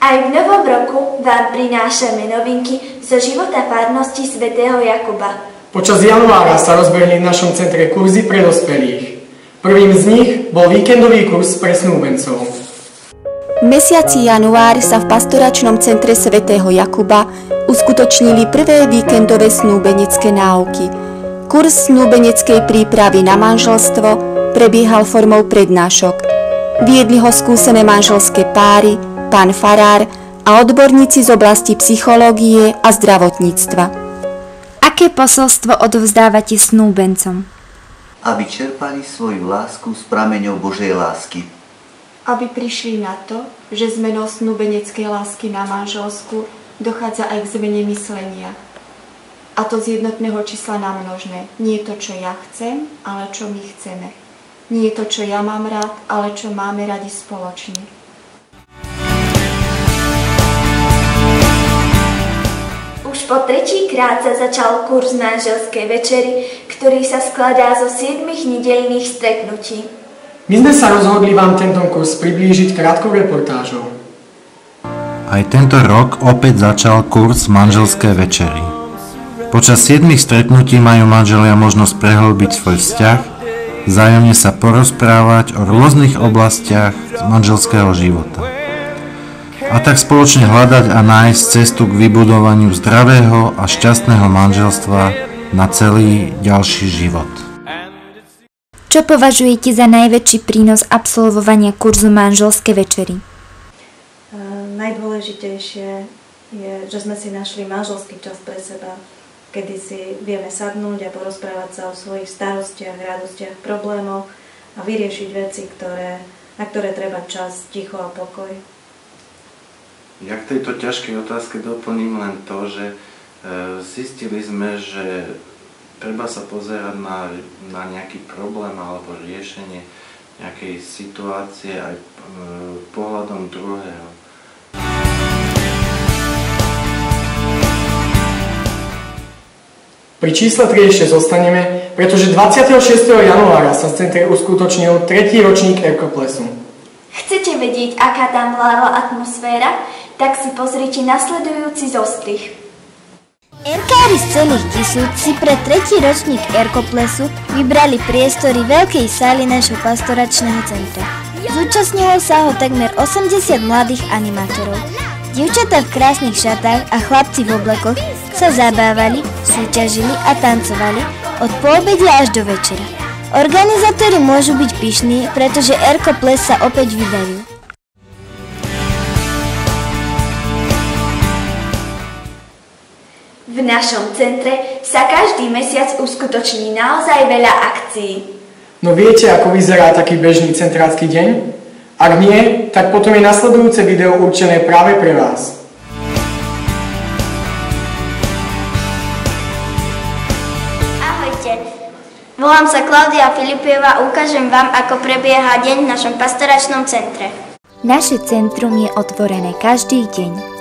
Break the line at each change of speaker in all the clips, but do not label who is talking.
Aj v novom roku vám prinášame novinky zo života farnosti svätého Jakuba.
Počas januára sa rozbehli v našom centre kurzy pre dospelých. Prvým z nich bol víkendový kurz pre snúbencov.
V mesiaci január sa v pastoračnom centre svätého Jakuba uskutočnili prvé víkendové snúbenecké náuky. Kurz snúbeneckej prípravy na manželstvo prebiehal formou prednášok. Viedli ho skúsené manželské páry, pán farár a odborníci z oblasti psychológie a zdravotníctva.
Aké posolstvo odovzdávate snúbencom?
Aby čerpali svoju lásku z prameňov Božej lásky.
Aby prišli na to, že zmenou snúbeneckej lásky na manželsku dochádza aj k zmene myslenia. A to z jednotného čísla na množné. Nie to, čo ja chcem, ale čo my chceme. Nie to, čo ja mám rád, ale čo máme radi spoločne.
Už po 3. krát sa začal kurz manželskej večery, ktorý sa skladá zo 7 nedeľných stretnutí.
My sme sa rozhodli vám tento kurz priblížiť krátkou reportážou.
Aj tento rok opäť začal kurz manželskej večery. Počas 7 stretnutí majú manželia možnosť prehlbiť svoj vzťah, vzájomne sa porozprávať o rôznych oblastiach manželského života. A tak spoločne hľadať a nájsť cestu k vybudovaniu zdravého a šťastného manželstva na celý ďalší život.
Čo považujete za najväčší prínos absolvovania kurzu manželskej večery?
Najdôležitejšie je, že sme si našli manželský čas pre seba, kedy si vieme sadnúť a porozprávať sa o svojich starostiach, radostiach, problémoch a vyriešiť veci, na ktoré treba čas, ticho a pokoj.
Ja k tejto ťažkej otázke doplním len to, že zistili sme, že treba sa pozerať na nejaký problém alebo riešenie nejakej situácie aj pohľadom druhého.
Pri čísle 3 ešte zostaneme, pretože 26. januára sa v centre uskutočnil 3. ročník Erkoplesu.
Chcete vedieť, aká tam vládla atmosféra? Tak si pozrite nasledujúci zostrih.
Erkári z celých Tisúc si pre 3. ročník Erkoplesu vybrali priestory veľkej sály našho pastoračného centra. Zúčastnilo sa ho takmer 80 mladých animátorov. Dievčatá v krásnych šatách a chlapci v oblekoch sa zabávali, súťažili a tancovali od poobedia až do večera. Organizátori môžu byť pyšní, pretože Erkoples sa opäť vybavil.
V našom centre sa každý mesiac uskutoční naozaj veľa akcií.
No viete, ako vyzerá taký bežný centrácky deň? Ak nie, tak potom je nasledujúce video určené práve pre vás.
Ahojte, volám sa Klaudia Filipieva a ukážem vám, ako prebieha deň v našom pastoračnom centre.
Naše centrum je otvorené každý deň.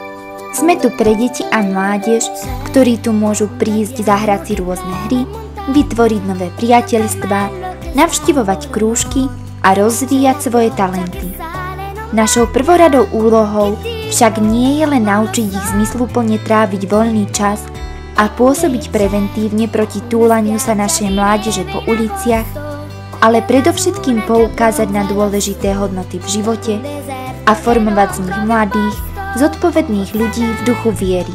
Sme tu pre deti a mládež, ktorí tu môžu prísť zahrať si rôzne hry, vytvoriť nové priateľstvá, navštevovať krúžky a rozvíjať svoje talenty. Našou prvoradou úlohou však nie je len naučiť ich zmysluplne tráviť voľný čas a pôsobiť preventívne proti túlaniu sa našej mládeže po uliciach, ale predovšetkým poukázať na dôležité hodnoty v živote a formovať z nich mladých, zodpovedných ľudí v duchu viery.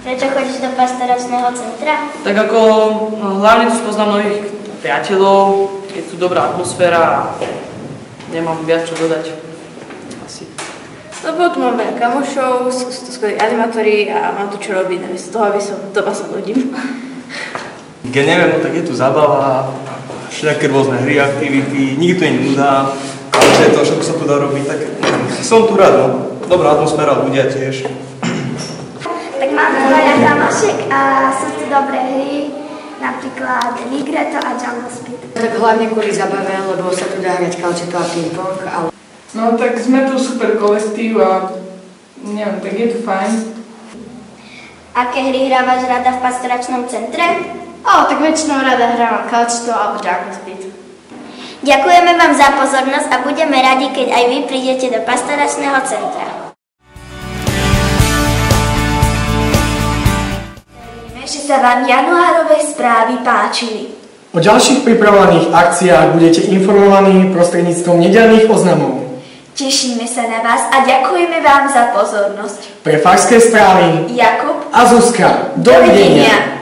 Prečo chodíš do pastoračného centra?
Tak ako hlavne tu spoznám nových priateľov, je tu dobrá atmosféra a nemám viac čo dodať. Asi.
Lebo tu mám veľa kamošov, sú to skvelí animátori a mám tu čo robiť, namiesto toho, aby som doma sa nudím.
Keď neviem, no tak je tu zábava, všetké rôzne hry, aktivity, nikdy tu nie je nuda, ale že to všetko sa tu dá robiť, tak som tu rád, no. Dobrá atmosféra, ľudia tiež.
Tak máme veľa kamošiek a sú tu dobré hry, napríklad Ligretto a Jungle Speed.
Tak hlavne kvôli zabave, lebo sa tu dá hrať kalčeto a ping-pong, ale...
No tak sme tu super kolektív a neviem, tak je tu fajn.
Aké hry hrávaš rada v pastoračnom centre?
Tak väčšinou rada hrávam kalčeto alebo Jungle Speed.
Ďakujeme vám za pozornosť a budeme radi, keď aj vy prídete do pastoračného centra.
Veríme, že sa vám januárové správy páčili.
O ďalších pripravovaných akciách budete informovaní prostredníctvom nedeľných oznamov.
Tešíme sa na vás a ďakujeme vám za pozornosť.
Pre Farské správy
Jakub
a Zuzka. Dovidenia.